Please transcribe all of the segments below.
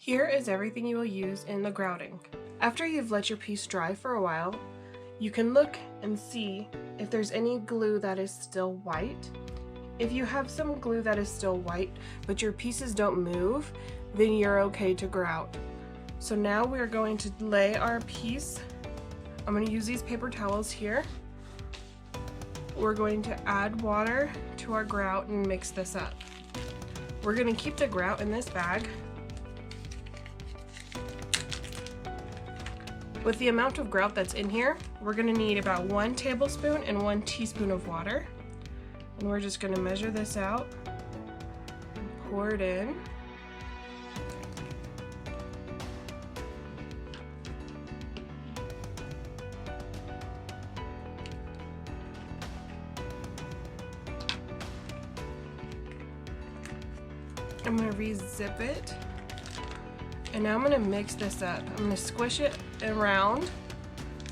Here is everything you will use in the grouting. After you've let your piece dry for a while, you can look and see if there's any glue that is still white. If you have some glue that is still white, but your pieces don't move, then you're okay to grout. So now we're going to lay our piece. I'm going to use these paper towels here. We're going to add water to our grout and mix this up. We're going to keep the grout in this bag. With the amount of grout that's in here, we're going to need about 1 tablespoon and 1 teaspoon of water. And we're just going to measure this out and pour it in. I'm going to re-zip it. And now I'm going to mix this up. I'm going to squish it around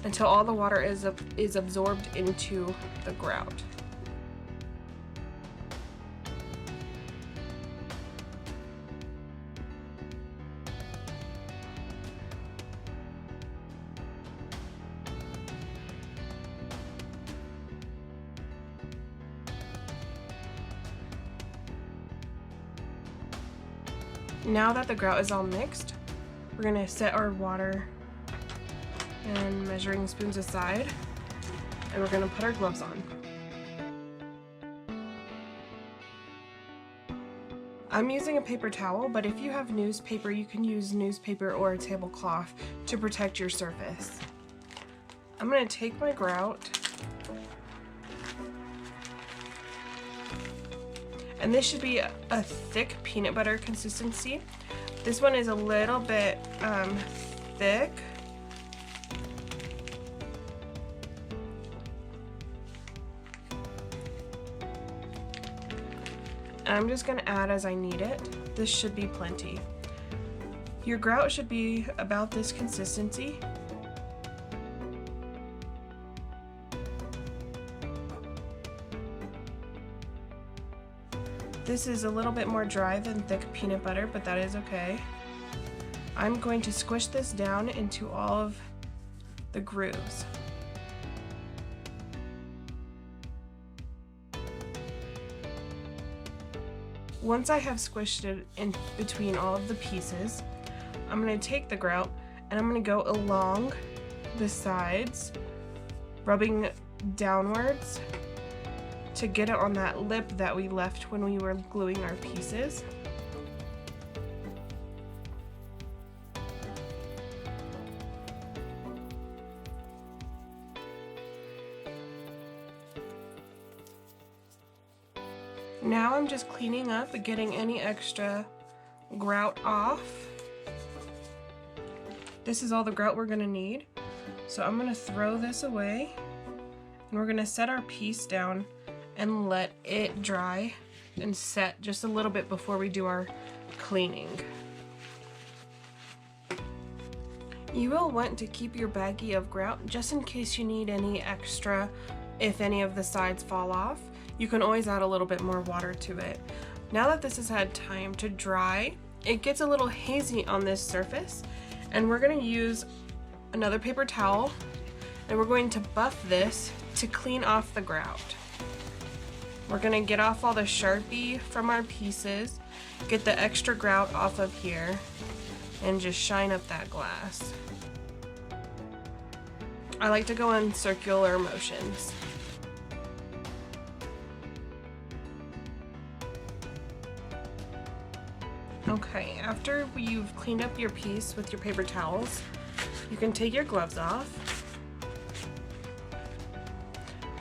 until all the water is absorbed into the grout. Now that the grout is all mixed, we're going to set our water and measuring spoons aside, and we're going to put our gloves on. I'm using a paper towel, but if you have newspaper, you can use newspaper or a tablecloth to protect your surface. I'm going to take my grout, and this should be a thick peanut butter consistency. This one is a little bit thick. And I'm just gonna add as I need it. This should be plenty. Your grout should be about this consistency. This is a little bit more dry than thick peanut butter, but that is okay. I'm going to squish this down into all of the grooves. Once I have squished it in between all of the pieces, I'm going to take the grout and I'm going to go along the sides, rubbing downwards to get it on that lip that we left when we were gluing our pieces. Now I'm just cleaning up and getting any extra grout off. This is all the grout we're going to need. So I'm going to throw this away and we're going to set our piece down and let it dry and set just a little bit before we do our cleaning. You will want to keep your baggie of grout just in case you need any extra if any of the sides fall off. You can always add a little bit more water to it. Now that this has had time to dry, it gets a little hazy on this surface, and we're going to use another paper towel and we're going to buff this to clean off the grout. We're going to get off all the Sharpie from our pieces, get the extra grout off of here, and just shine up that glass. I like to go in circular motions. Okay, after you've cleaned up your piece with your paper towels, you can take your gloves off.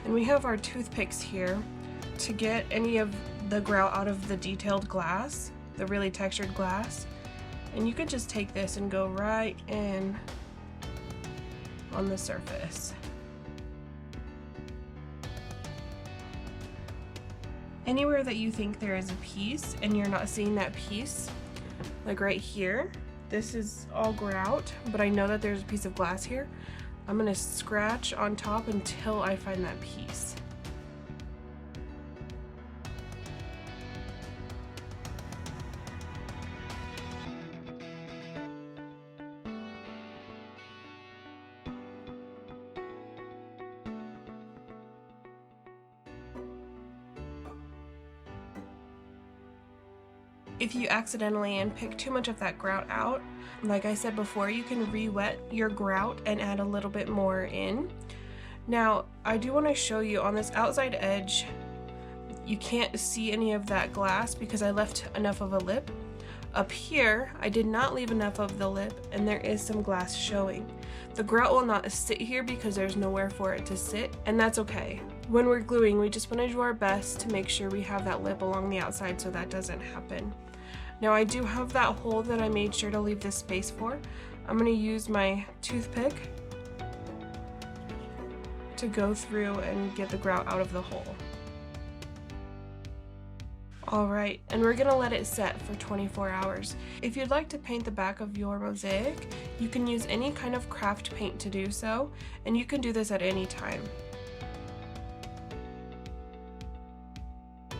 And we have our toothpicks here to get any of the grout out of the detailed glass, the really textured glass. And you can just take this and go right in on the surface. Anywhere that you think there is a piece and you're not seeing that piece, like right here, this is all grout, but I know that there's a piece of glass here. I'm gonna scratch on top until I find that piece. If you accidentally pick too much of that grout out, like I said before, you can re-wet your grout and add a little bit more in. Now, I do want to show you on this outside edge, you can't see any of that glass because I left enough of a lip. Up here, I did not leave enough of the lip and there is some glass showing. The grout will not sit here because there's nowhere for it to sit, and that's okay. When we're gluing, we just want to do our best to make sure we have that lip along the outside so that doesn't happen. Now I do have that hole that I made sure to leave this space for. I'm going to use my toothpick to go through and get the grout out of the hole. Alright, and we're gonna let it set for 24 hours. If you'd like to paint the back of your mosaic, you can use any kind of craft paint to do so, and you can do this at any time.